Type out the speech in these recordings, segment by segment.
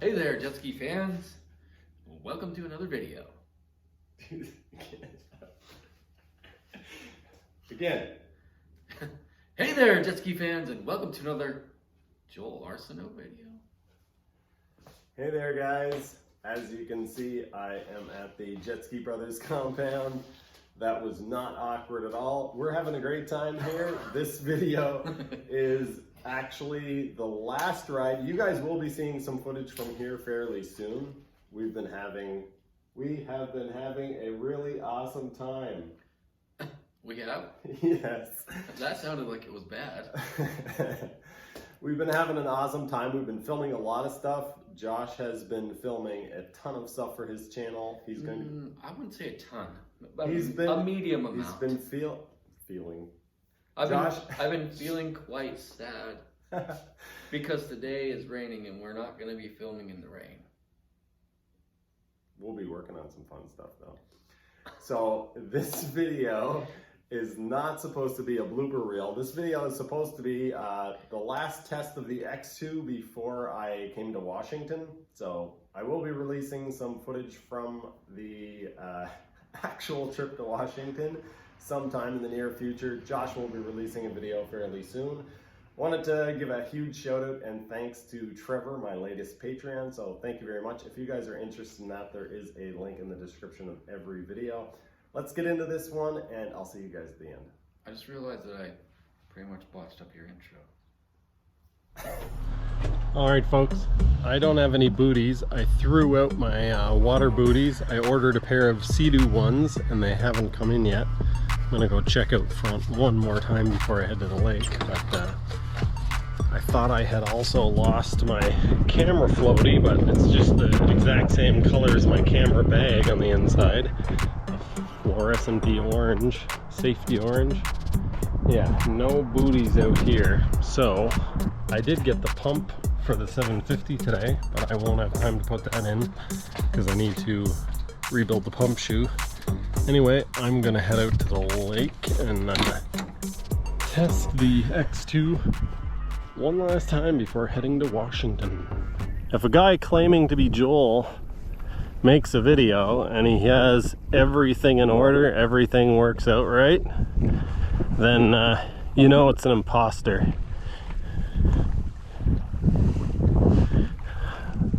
Hey there, jet ski fans. Welcome to another video. Again. Hey there, jet ski fans, and welcome to another Joel Arsenault video. Hey there, guys. As you can see, I am at the Jet Ski Brothers compound. That was not awkward at all. We're having a great time here. This video is actually the last ride. You guys will be seeing some footage from here fairly soon. We have been having a really awesome time. We have? Yes. That sounded like it was bad. We've been having an awesome time. We've been filming a lot of stuff. Josh has been filming a ton of stuff for his channel. He's going to... I wouldn't say a ton. A medium amount. He's been feeling... I've been feeling quite sad because today is raining and we're not going to be filming in the rain. We'll be working on some fun stuff though. So this video is not supposed to be a blooper reel. This video is supposed to be the last test of the X2 before I came to Washington. So I will be releasing some footage from the actual trip to Washington sometime in the near future. Josh will be releasing a video fairly soon. Wanted to give a huge shout out and thanks to Trevor, my latest Patreon. So thank you very much. If you guys are interested in that, there is a link in the description of every video. Let's get into this one and I'll see you guys at the end. I just realized that I pretty much botched up your intro. All right, folks, I don't have any booties. I threw out my water booties. I ordered a pair of Sea-Doo ones and they haven't come in yet. I'm gonna go check out front one more time before I head to the lake, but I thought I had also lost my camera floaty, but it's just the exact same color as my camera bag on the inside. Fluorescent orange, safety orange. Yeah, no booties out here. So I did get the pump for the 750 today, but I won't have time to put that in because I need to rebuild the pump shoe. Anyway, I'm gonna head out to the lake and test the X2 one last time before heading to Washington. If a guy claiming to be Joel makes a video and he has everything in order, everything works out right, then you know it's an imposter.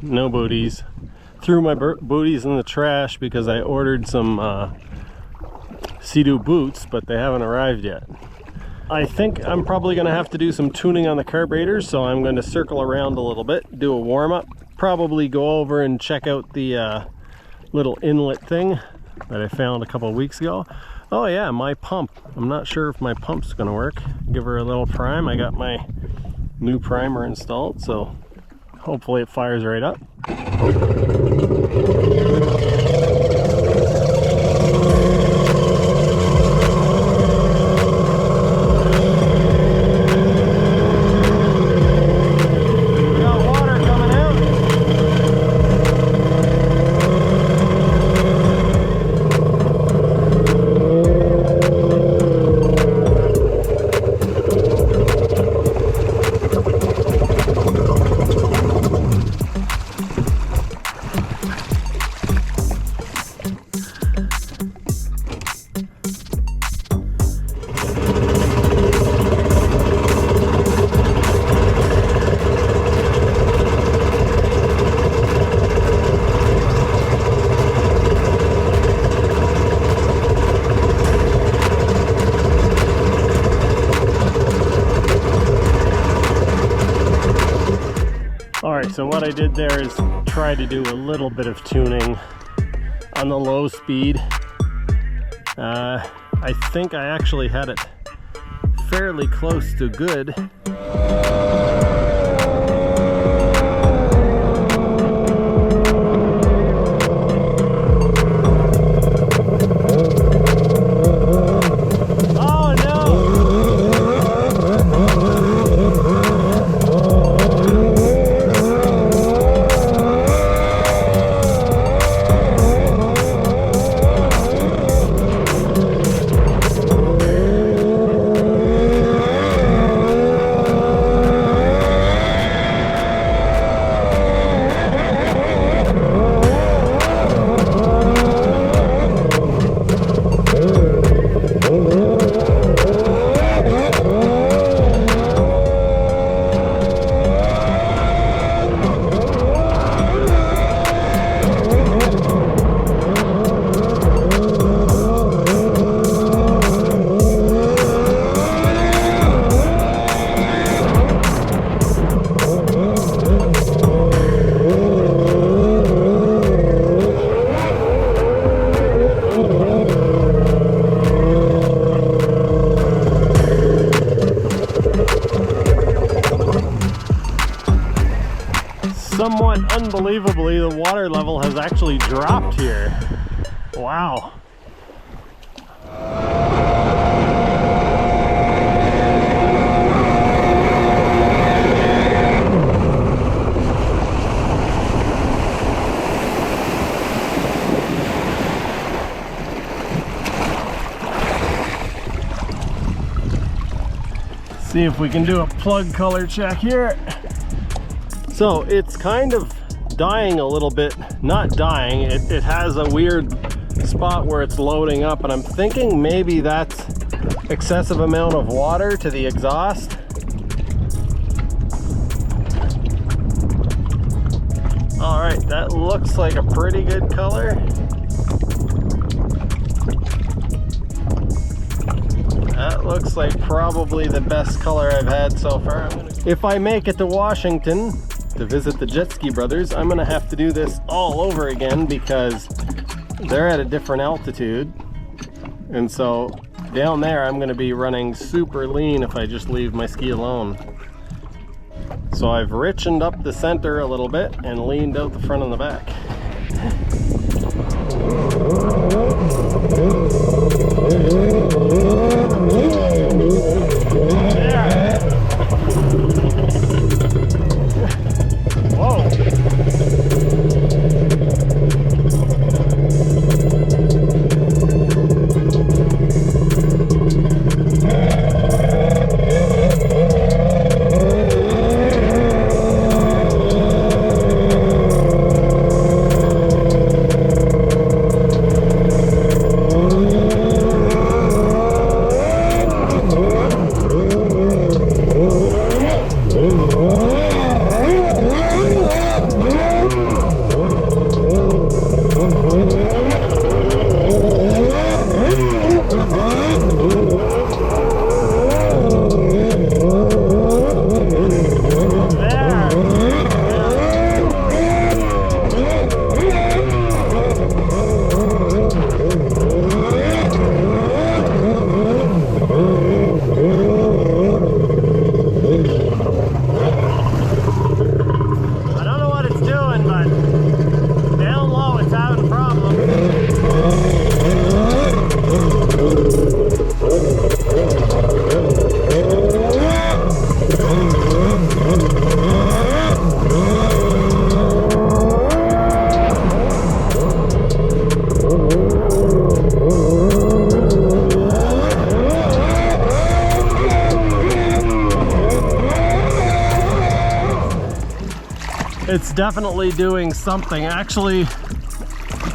No booties. Threw my booties in the trash because I ordered some Sea-Doo boots, but they haven't arrived yet. I think I'm probably going to have to do some tuning on the carburetor, so I'm going to circle around a little bit, do a warm-up, probably go over and check out the little inlet thing that I found a couple of weeks ago. Oh yeah, my pump. I'm not sure if my pump's going to work. Give her a little prime. I got my new primer installed, so hopefully it fires right up. So what I did there is try to do a little bit of tuning on the low speed. I think I actually had it fairly close to good. somewhat unbelievably, the water level has actually dropped here. Wow. See if we can do a plug color check here. So it's kind of dying a little bit, not dying, it has a weird spot where it's loading up, and I'm thinking maybe that's excessive amount of water to the exhaust. All right, that looks like a pretty good color. That looks like probably the best color I've had so far. If I make it to Washington to visit the Jet Ski Brothers, I'm gonna have to do this all over again because they're at a different altitude. And so down there, I'm gonna be running super lean if I just leave my ski alone. So I've richened up the center a little bit and leaned out the front and the back. Whoa. It's definitely doing something, actually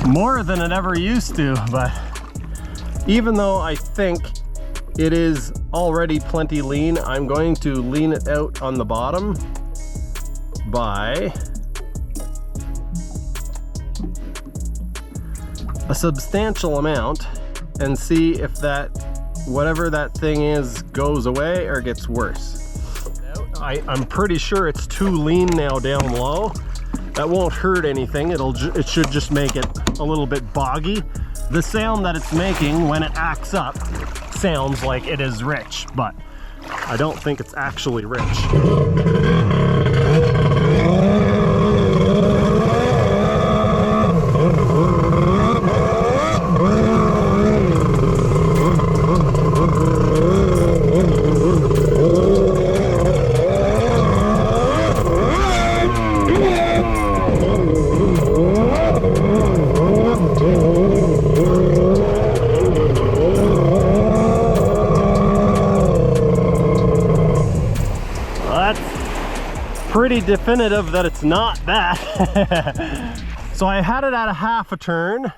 more than it ever used to, but even though I think it is already plenty lean, I'm going to lean it out on the bottom by a substantial amount and see if that, whatever that thing is, goes away or gets worse. I'm pretty sure it's too lean now down low. That won't hurt anything. It should just make it a little bit boggy. The sound that it's making when it acts up sounds like it is rich, but I don't think it's actually rich. Pretty definitive that it's not that. So I had it at a half a turn.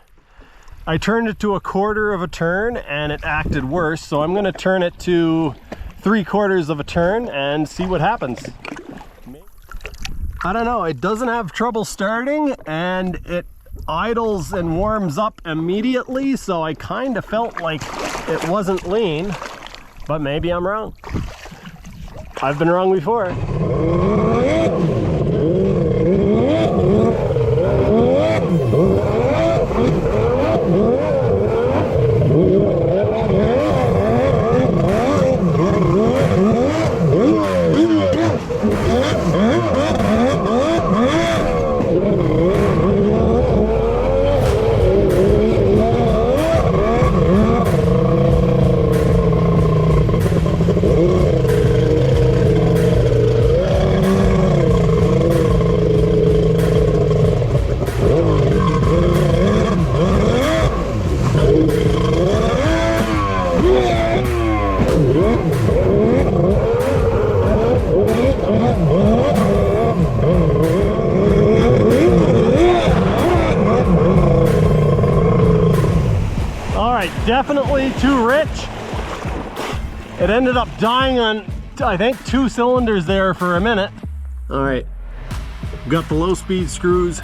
I turned it to a quarter of a turn and it acted worse. So I'm gonna turn it to 3/4 of a turn and see what happens. I don't know, it doesn't have trouble starting and it idles and warms up immediately. So I kind of felt like it wasn't lean, but maybe I'm wrong. I've been wrong before. definitely too rich. It ended up dying on, I think, 2 cylinders there for a minute. All right, got the low speed screws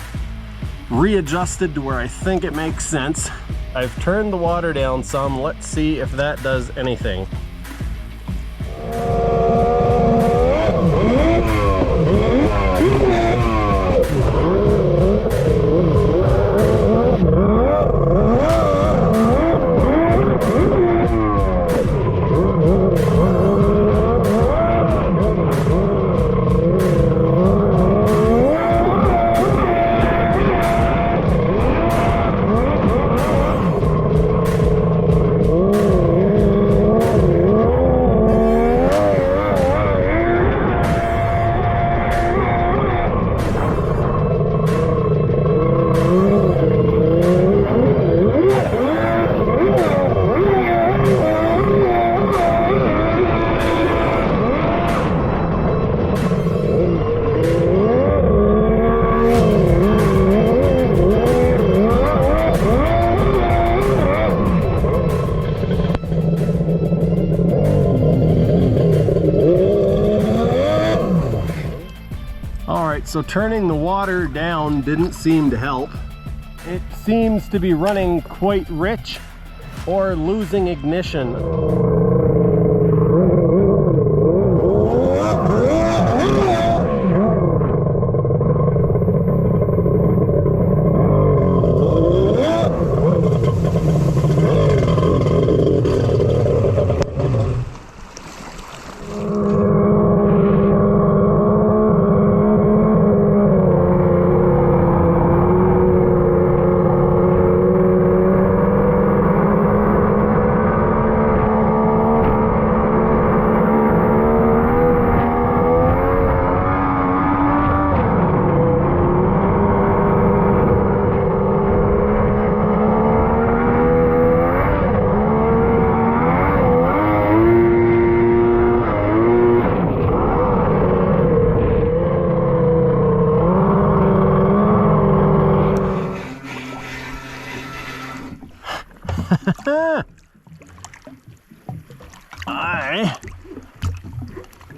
readjusted to where I think it makes sense. I've turned the water down some. Let's see if that does anything. So turning the water down didn't seem to help. It seems to be running quite rich or losing ignition.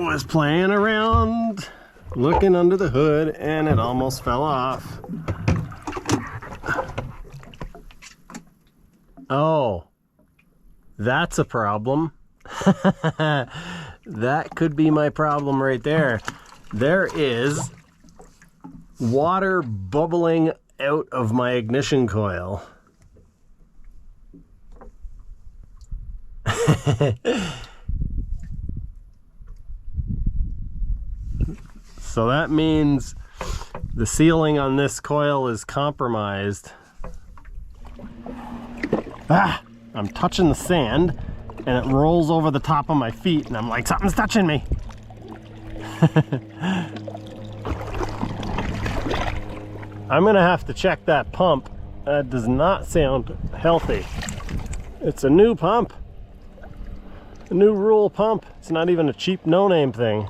I was playing around, looking under the hood, and it almost fell off. Oh, that's a problem. That could be my problem right there. There is water bubbling out of my ignition coil. So that means the sealing on this coil is compromised. Ah, I'm touching the sand and it rolls over the top of my feet and I'm like, something's touching me. I'm gonna have to check that pump. That does not sound healthy. It's a new pump. A new Rule pump. It's not even a cheap no-name thing.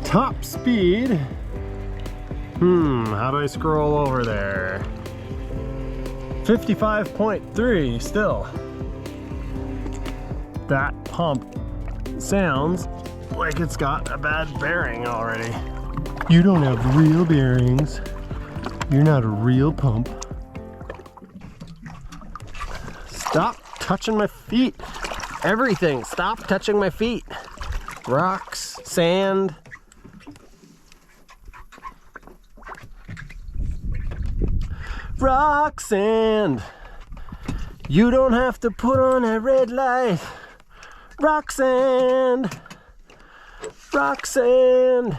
Top speed. How do I scroll over there? 55.3 still. That pump sounds like it's got a bad bearing already. You don't have real bearings. You're not a real pump. Stop touching my feet. Everything, stop touching my feet. Rocks, sand. Rock sand. You don't have to put on a red light. Rock sand. Rock sand.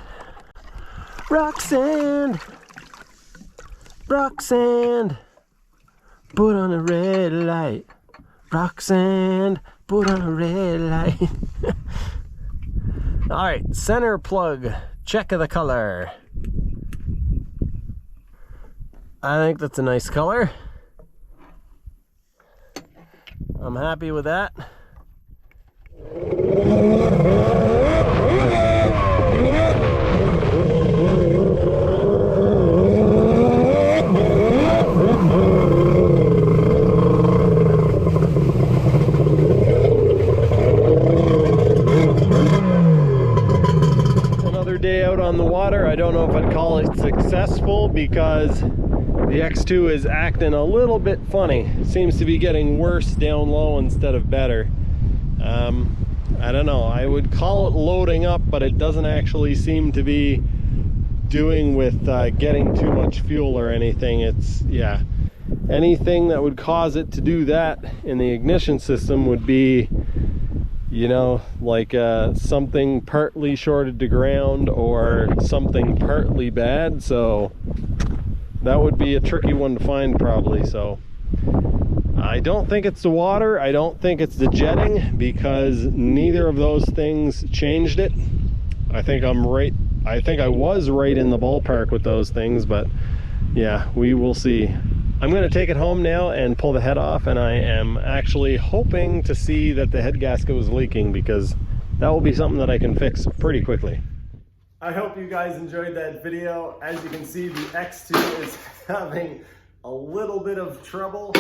Rock sand. Rock sand. Put on a red light. Rock sand. Put on a red light. All right, center plug. Check of the color. I think that's a nice color. I'm happy with that. Another day out on the water. I don't know if I'd call it successful because the X2 is acting a little bit funny. Seems to be getting worse down low instead of better. I don't know. I would call it loading up, but it doesn't actually seem to be doing with getting too much fuel or anything. It's, yeah. Anything that would cause it to do that in the ignition system would be, you know, like something partly shorted to ground or something partly bad. So that would be a tricky one to find probably. So I don't think it's the water. I don't think it's the jetting, because neither of those things changed it. I think I'm right. I think I was right in the ballpark with those things, but yeah, we will see. I'm going to take it home now and pull the head off, and I am actually hoping to see that the head gasket was leaking, because that will be something that I can fix pretty quickly. I hope you guys enjoyed that video. As you can see, the X2 is having a little bit of trouble.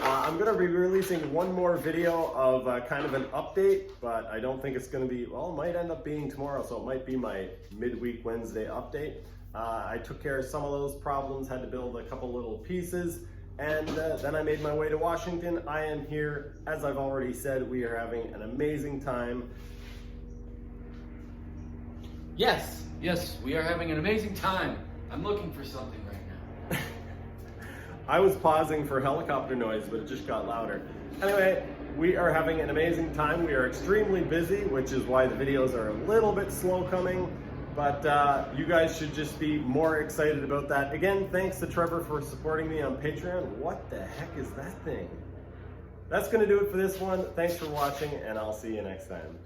I'm going to be releasing one more video of kind of an update, but I don't think it's going to be, well, it might end up being tomorrow, so it might be my midweek Wednesday update. I took care of some of those problems, had to build a couple little pieces, and then I made my way to Washington. I am here, as I've already said, we are having an amazing time. Yes, we are having an amazing time. I'm looking for something right now. I was pausing for helicopter noise, but it just got louder. Anyway, we are having an amazing time. We are extremely busy, which is why the videos are a little bit slow coming, but you guys should just be more excited about that. Again, thanks to Trevor for supporting me on Patreon. What the heck is that thing? That's gonna do it for this one. Thanks for watching, and I'll see you next time.